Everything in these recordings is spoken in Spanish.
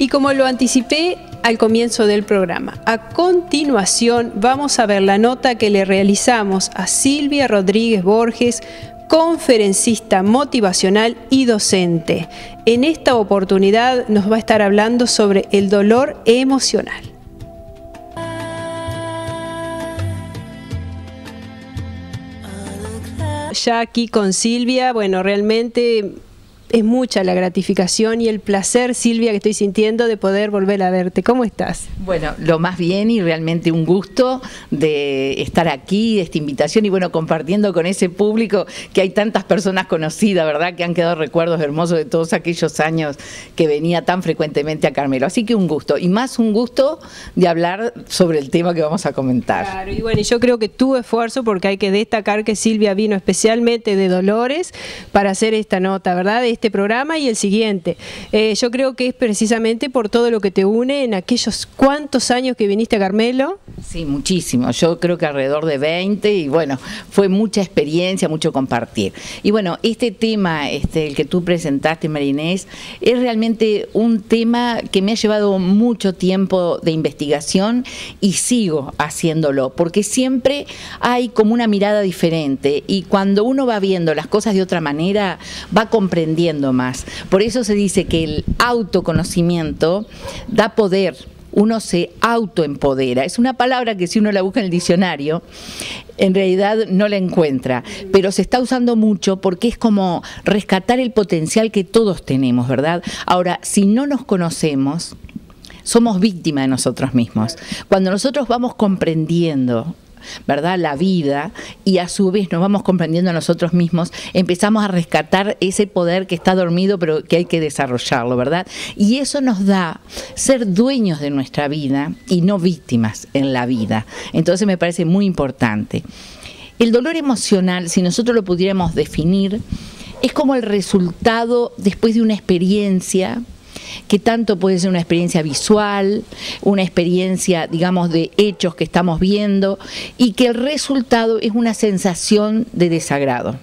Y como lo anticipé al comienzo del programa, a continuación vamos a ver la nota que le realizamos a Silvia Rodríguez Borges, conferencista motivacional y docente. En esta oportunidad nos va a estar hablando sobre el dolor emocional. Ya aquí con Silvia, bueno, realmente es mucha la gratificación y el placer, Silvia, que estoy sintiendo de poder volver a verte. ¿Cómo estás? Bueno, lo más bien y realmente un gusto de estar aquí, de esta invitación y bueno, compartiendo con ese público que hay tantas personas conocidas, ¿verdad? Que han quedado recuerdos hermosos de todos aquellos años que venía tan frecuentemente a Carmelo. Así que un gusto, y más un gusto de hablar sobre el tema que vamos a comentar. Claro, y bueno, yo creo que tu esfuerzo, porque hay que destacar que Silvia vino especialmente de Dolores para hacer esta nota, ¿verdad? Este programa y el siguiente. Yo creo que es precisamente por todo lo que te une en aquellos cuantos años que viniste a Carmelo. Sí, muchísimo. Yo creo que alrededor de 20 y bueno, fue mucha experiencia, mucho compartir. Y bueno, este tema, el que tú presentaste, María Inés, es realmente un tema que me ha llevado mucho tiempo de investigación y sigo haciéndolo, porque siempre hay como una mirada diferente y cuando uno va viendo las cosas de otra manera, va comprendiendo más. Por eso se dice que el autoconocimiento da poder, uno se autoempodera. Es una palabra que si uno la busca en el diccionario, en realidad no la encuentra, pero se está usando mucho porque es como rescatar el potencial que todos tenemos, ¿verdad? Ahora, si no nos conocemos, somos víctimas de nosotros mismos. Cuando nosotros vamos comprendiendo, ¿verdad?, la vida y a su vez nos vamos comprendiendo a nosotros mismos, empezamos a rescatar ese poder que está dormido pero que hay que desarrollarlo, ¿verdad? Y eso nos da ser dueños de nuestra vida y no víctimas en la vida. Entonces me parece muy importante. El dolor emocional, si nosotros lo pudiéramos definir, es como el resultado después de una experiencia que tanto puede ser una experiencia visual, una experiencia, digamos, de hechos que estamos viendo, y que el resultado es una sensación de desagrado.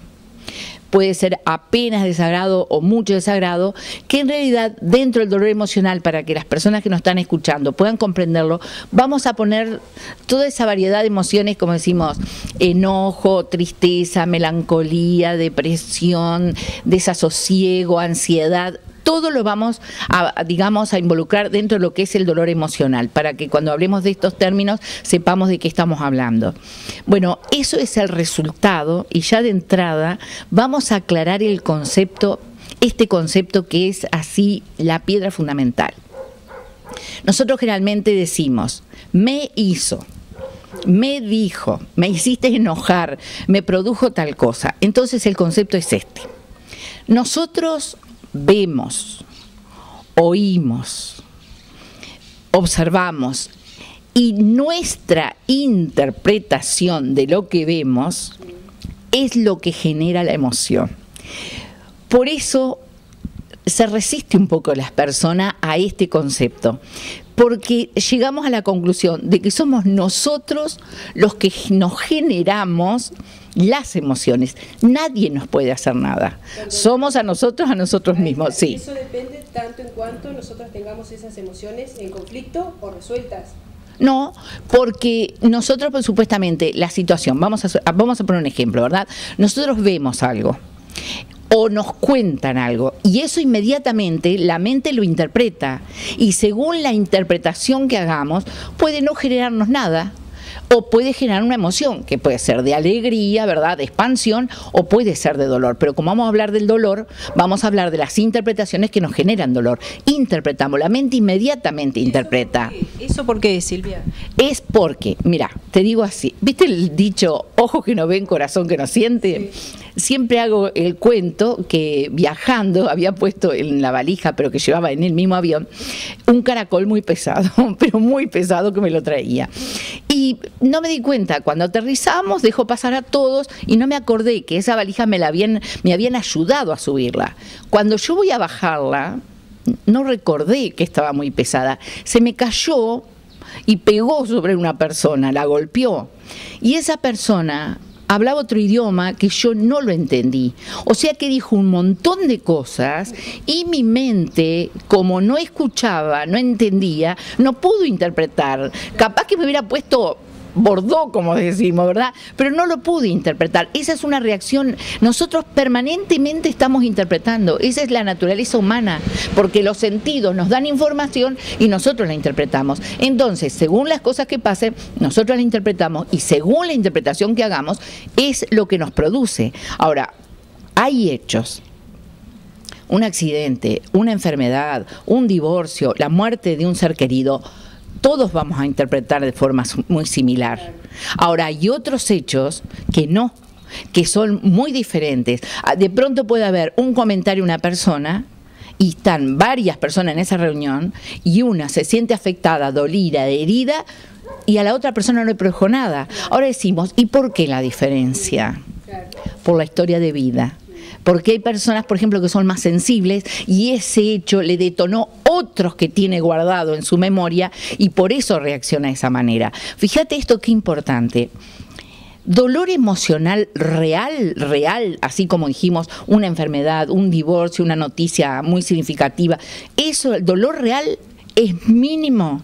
Puede ser apenas desagrado o mucho desagrado, que en realidad dentro del dolor emocional, para que las personas que nos están escuchando puedan comprenderlo, vamos a poner toda esa variedad de emociones, como decimos, enojo, tristeza, melancolía, depresión, desasosiego, ansiedad. Todo lo vamos a, digamos, a involucrar dentro de lo que es el dolor emocional, para que cuando hablemos de estos términos sepamos de qué estamos hablando. Bueno, eso es el resultado y ya de entrada vamos a aclarar el concepto, este concepto que es así la piedra fundamental. Nosotros generalmente decimos, me hizo, me dijo, me hiciste enojar, me produjo tal cosa. Entonces el concepto es este. Nosotros vemos, oímos, observamos y nuestra interpretación de lo que vemos es lo que genera la emoción. Por eso se resiste un poco las personas a este concepto, porque llegamos a la conclusión de que somos nosotros los que nos generamos las emociones. Nadie nos puede hacer nada. Somos a nosotros mismos. Sí. Eso depende tanto en cuanto nosotros tengamos esas emociones en conflicto o resueltas. No, porque nosotros, pues, supuestamente, la situación, vamos a poner un ejemplo, ¿verdad? Nosotros vemos algo o nos cuentan algo y eso inmediatamente la mente lo interpreta y según la interpretación que hagamos puede no generarnos nada o puede generar una emoción que puede ser de alegría, ¿verdad?, de expansión, o puede ser de dolor. Pero como vamos a hablar del dolor, vamos a hablar de las interpretaciones que nos generan dolor. Interpretamos, la mente inmediatamente interpreta. ¿Eso por qué, Silvia? Es porque, mira, te digo así, ¿viste el dicho, ojos que no ven, corazón que no siente? Sí. Siempre hago el cuento que viajando había puesto en la valija, pero que llevaba en el mismo avión, un caracol muy pesado, pero muy pesado, que me lo traía. Y no me di cuenta, cuando aterrizamos dejó pasar a todos y no me acordé que esa valija me habían ayudado a subirla. Cuando yo voy a bajarla, no recordé que estaba muy pesada, se me cayó y pegó sobre una persona, la golpeó. Y esa persona hablaba otro idioma que yo no lo entendí. O sea que dijo un montón de cosas y mi mente, como no escuchaba, no entendía, no pudo interpretar. Capaz que me hubiera puesto Bordeaux, como decimos, ¿verdad? Pero no lo pude interpretar. Esa es una reacción. Nosotros permanentemente estamos interpretando. Esa es la naturaleza humana, porque los sentidos nos dan información y nosotros la interpretamos. Entonces, según las cosas que pasen, nosotros la interpretamos y según la interpretación que hagamos, es lo que nos produce. Ahora, hay hechos. Un accidente, una enfermedad, un divorcio, la muerte de un ser querido, todos vamos a interpretar de forma muy similar. Ahora, hay otros hechos que no, que son muy diferentes. De pronto puede haber un comentario de una persona y están varias personas en esa reunión y una se siente afectada, dolida, herida y a la otra persona no le produjo nada. Ahora decimos, ¿y por qué la diferencia? Por la historia de vida. Porque hay personas, por ejemplo, que son más sensibles y ese hecho le detonó otros que tiene guardado en su memoria y por eso reacciona de esa manera. Fíjate esto qué importante. Dolor emocional real, así como dijimos, una enfermedad, un divorcio, una noticia muy significativa, eso, el dolor real es mínimo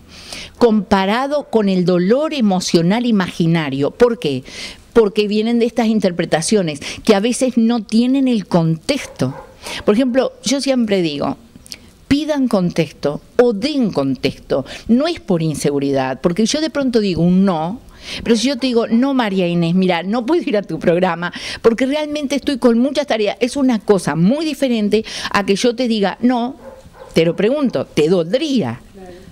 comparado con el dolor emocional imaginario. ¿Por qué? Porque vienen de estas interpretaciones que a veces no tienen el contexto. Por ejemplo, yo siempre digo, pidan contexto o den contexto. No es por inseguridad, porque yo de pronto digo un no, pero si yo te digo, no, María Inés, mira, no puedo ir a tu programa porque realmente estoy con muchas tareas, es una cosa muy diferente a que yo te diga, no, te lo pregunto, ¿te dolería?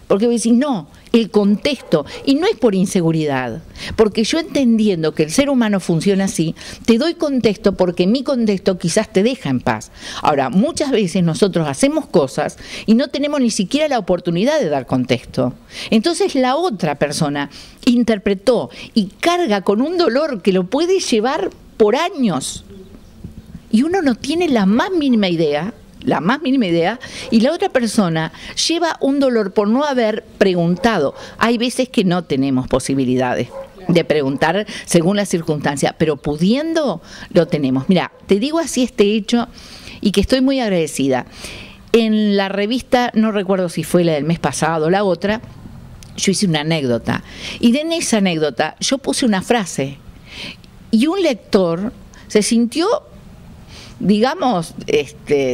Porque vos decís, no, el contexto, y no es por inseguridad, porque yo entendiendo que el ser humano funciona así, te doy contexto porque mi contexto quizás te deja en paz. Ahora, muchas veces nosotros hacemos cosas y no tenemos ni siquiera la oportunidad de dar contexto. Entonces la otra persona interpretó y carga con un dolor que lo puede llevar por años. Y uno no tiene la más mínima idea, y la otra persona lleva un dolor por no haber preguntado. Hay veces que no tenemos posibilidades de preguntar según la circunstancia, pero pudiendo lo tenemos. Mira, te digo así este hecho y que estoy muy agradecida. En la revista, no recuerdo si fue la del mes pasado o la otra, yo hice una anécdota y en esa anécdota yo puse una frase y un lector se sintió, digamos,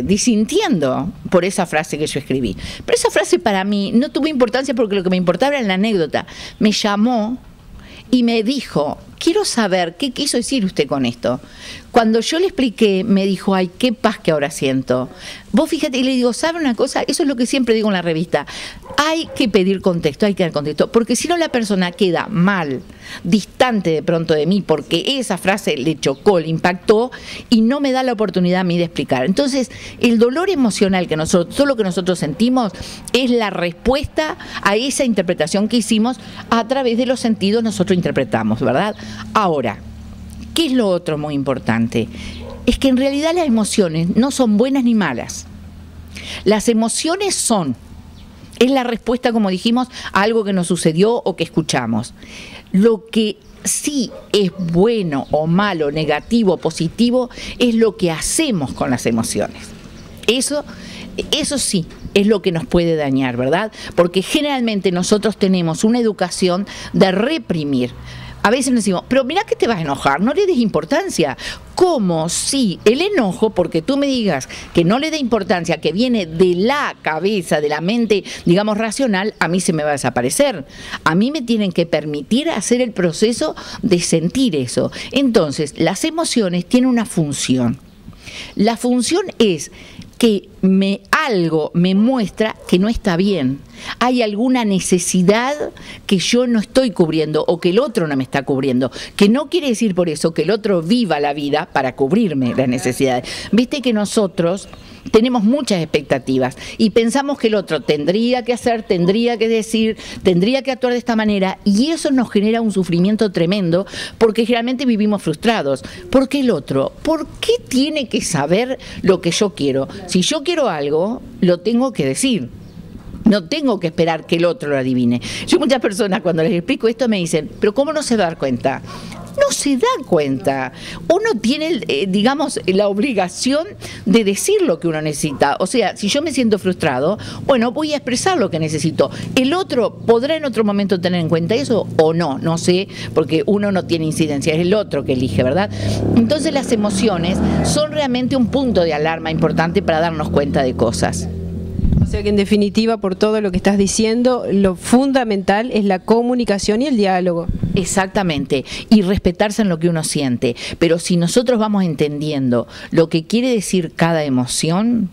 disintiendo por esa frase que yo escribí. Pero esa frase para mí no tuvo importancia porque lo que me importaba era la anécdota. Me llamó y me dijo, quiero saber qué quiso decir usted con esto. Cuando yo le expliqué, me dijo, ay, qué paz que ahora siento. Vos fíjate, y le digo, ¿sabe una cosa? Eso es lo que siempre digo en la revista. Hay que pedir contexto, hay que dar contexto, porque si no la persona queda mal, distante de pronto de mí, porque esa frase le chocó, le impactó, y no me da la oportunidad a mí de explicar. Entonces, el dolor emocional que nosotros, todo lo que nosotros sentimos, es la respuesta a esa interpretación que hicimos a través de los sentidos nosotros interpretamos, ¿verdad? Ahora, ¿qué es lo otro muy importante? Es que en realidad las emociones no son buenas ni malas. Las emociones es la respuesta, como dijimos, a algo que nos sucedió o que escuchamos. Lo que sí es bueno o malo, negativo o positivo, es lo que hacemos con las emociones. Eso sí es lo que nos puede dañar, ¿verdad? Porque generalmente nosotros tenemos una educación de reprimir. A veces nos decimos, pero mirá que te vas a enojar, no le des importancia. Como si el enojo, porque tú me digas que no le dé importancia, que viene de la cabeza, de la mente, digamos, racional, a mí se me va a desaparecer. A mí me tienen que permitir hacer el proceso de sentir eso. Entonces, las emociones tienen una función. La función es que algo me muestra que no está bien. Hay alguna necesidad que yo no estoy cubriendo o que el otro no me está cubriendo. Que no quiere decir por eso que el otro viva la vida para cubrirme las necesidades. Viste que nosotros tenemos muchas expectativas y pensamos que el otro tendría que hacer, tendría que decir, tendría que actuar de esta manera y eso nos genera un sufrimiento tremendo porque generalmente vivimos frustrados. Porque el otro, ¿por qué tiene que saber lo que yo quiero? Si yo quiero algo, lo tengo que decir. No tengo que esperar que el otro lo adivine. Yo muchas personas cuando les explico esto me dicen, pero ¿cómo no se va a dar cuenta? no se da cuenta. Uno tiene, digamos, la obligación de decir lo que uno necesita. O sea, si yo me siento frustrado, bueno, voy a expresar lo que necesito. El otro podrá en otro momento tener en cuenta eso o no, no sé, porque uno no tiene incidencia, es el otro que elige, ¿verdad? Entonces las emociones son realmente un punto de alarma importante para darnos cuenta de cosas. O sea que en definitiva, por todo lo que estás diciendo, lo fundamental es la comunicación y el diálogo. Exactamente, y respetarse en lo que uno siente. Pero si nosotros vamos entendiendo lo que quiere decir cada emoción,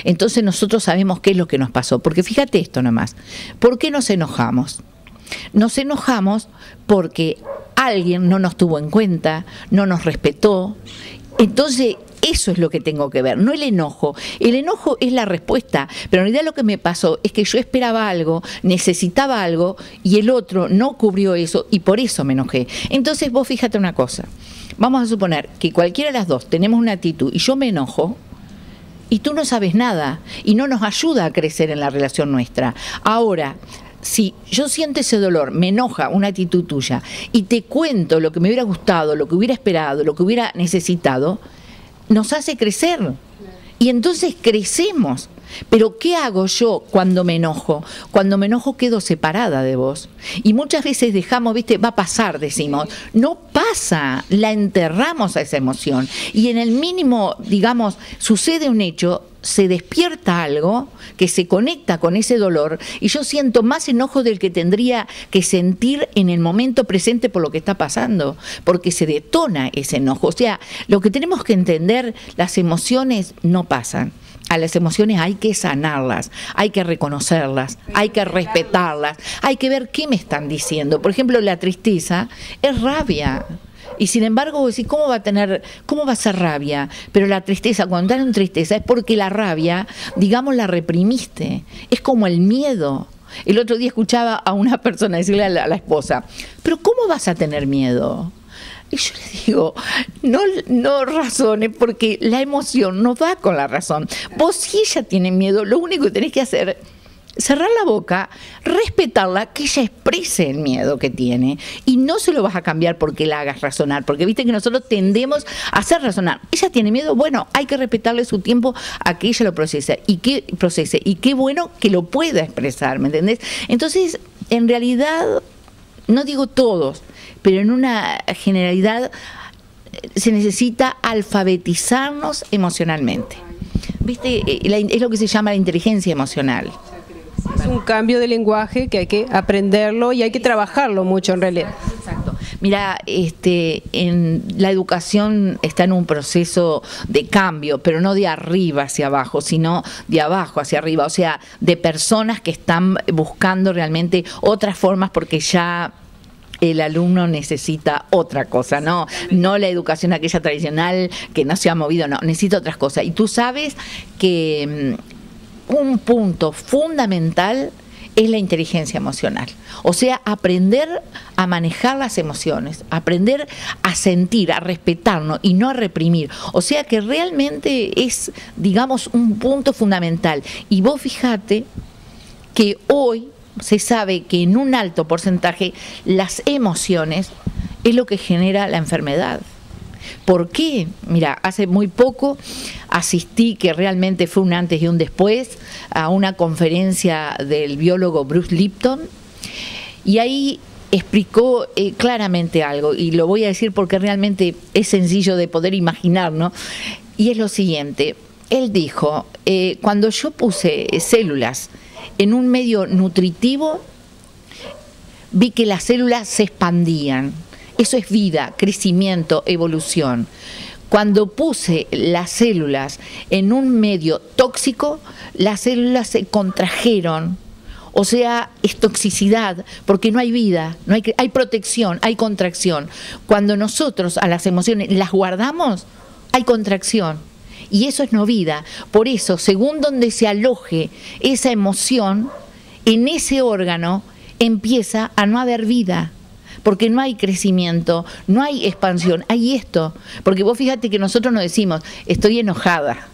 entonces nosotros sabemos qué es lo que nos pasó. Porque fíjate esto nomás, ¿por qué nos enojamos? Nos enojamos porque alguien no nos tuvo en cuenta, no nos respetó. Entonces eso es lo que tengo que ver, no el enojo. El enojo es la respuesta, pero en realidad lo que me pasó es que yo esperaba algo, necesitaba algo y el otro no cubrió eso y por eso me enojé. Entonces vos fíjate una cosa, vamos a suponer que cualquiera de las dos tenemos una actitud y yo me enojo y tú no sabes nada y no nos ayuda a crecer en la relación nuestra. Ahora, si yo siento ese dolor, me enoja una actitud tuya y te cuento lo que me hubiera gustado, lo que hubiera esperado, lo que hubiera necesitado, nos hace crecer y entonces crecemos. Pero ¿qué hago yo cuando me enojo? Cuando me enojo quedo separada de vos y muchas veces dejamos, viste, va a pasar, decimos, no pasa, la enterramos a esa emoción y en el mínimo, digamos, sucede un hecho, se despierta algo que se conecta con ese dolor y yo siento más enojo del que tendría que sentir en el momento presente por lo que está pasando, porque se detona ese enojo. O sea, lo que tenemos que entender, las emociones no pasan. A las emociones hay que sanarlas, hay que reconocerlas, hay que respetarlas, hay que ver qué me están diciendo. Por ejemplo, la tristeza es rabia. Y sin embargo, vos decís, ¿cómo va a ser rabia? Pero la tristeza, cuando estás en tristeza, es porque la rabia, digamos, la reprimiste. Es como el miedo. El otro día escuchaba a una persona decirle a la esposa, ¿pero cómo vas a tener miedo? Y yo le digo, no razone, porque la emoción no va con la razón. Vos, si ella tiene miedo, lo único que tenés que hacer es cerrar la boca, respetarla, que ella exprese el miedo que tiene y no se lo vas a cambiar porque la hagas razonar, porque viste que nosotros tendemos a hacer razonar. Ella tiene miedo, bueno, hay que respetarle su tiempo a que ella lo procese y qué bueno que lo pueda expresar, ¿me entendés? Entonces, en realidad, no digo todos, pero en una generalidad se necesita alfabetizarnos emocionalmente. ¿Viste? Es lo que se llama la inteligencia emocional. Es un cambio de lenguaje que hay que aprenderlo y hay que trabajarlo mucho en realidad. Exacto. Mira, en la educación está en un proceso de cambio, pero no de arriba hacia abajo, sino de abajo hacia arriba. O sea, de personas que están buscando realmente otras formas porque ya el alumno necesita otra cosa, no la educación aquella tradicional que no se ha movido, no, necesita otras cosas. Y tú sabes que un punto fundamental es la inteligencia emocional. O sea, aprender a manejar las emociones, aprender a sentir, a respetarnos y no a reprimir. O sea que realmente es, digamos, un punto fundamental. Y vos fíjate que hoy se sabe que en un alto porcentaje las emociones es lo que genera la enfermedad. ¿Por qué? Mira, hace muy poco asistí, que realmente fue un antes y un después, a una conferencia del biólogo Bruce Lipton y ahí explicó claramente algo y lo voy a decir porque realmente es sencillo de poder imaginar, ¿no? Y es lo siguiente, él dijo, cuando yo puse células en un medio nutritivo, vi que las células se expandían. Eso es vida, crecimiento, evolución. Cuando puse las células en un medio tóxico, las células se contrajeron. O sea, es toxicidad, porque no hay vida, hay protección, hay contracción. Cuando nosotros a las emociones las guardamos, hay contracción. Y eso es no vida. Por eso, según donde se aloje esa emoción, en ese órgano empieza a no haber vida. porque no hay crecimiento, no hay expansión, hay esto. Porque vos fíjate que nosotros nos decimos, estoy enojada.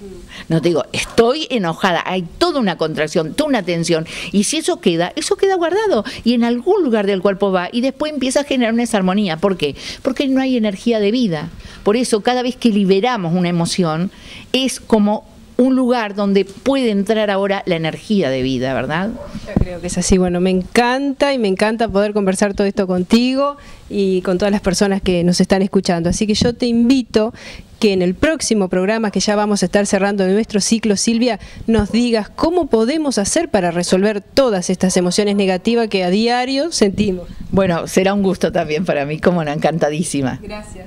No te digo, estoy enojada, hay toda una contracción, toda una tensión, y si eso queda guardado, y en algún lugar del cuerpo va, y después empieza a generar una desarmonía. ¿Por qué? Porque no hay energía de vida. Por eso, cada vez que liberamos una emoción, es como un lugar donde puede entrar ahora la energía de vida, ¿verdad? Yo creo que es así. Bueno, me encanta y me encanta poder conversar todo esto contigo y con todas las personas que nos están escuchando. Así que yo te invito que en el próximo programa, que ya vamos a estar cerrando nuestro ciclo, Silvia, nos digas cómo podemos hacer para resolver todas estas emociones negativas que a diario sentimos. Bueno, será un gusto también para mí, como no, encantadísima. Gracias.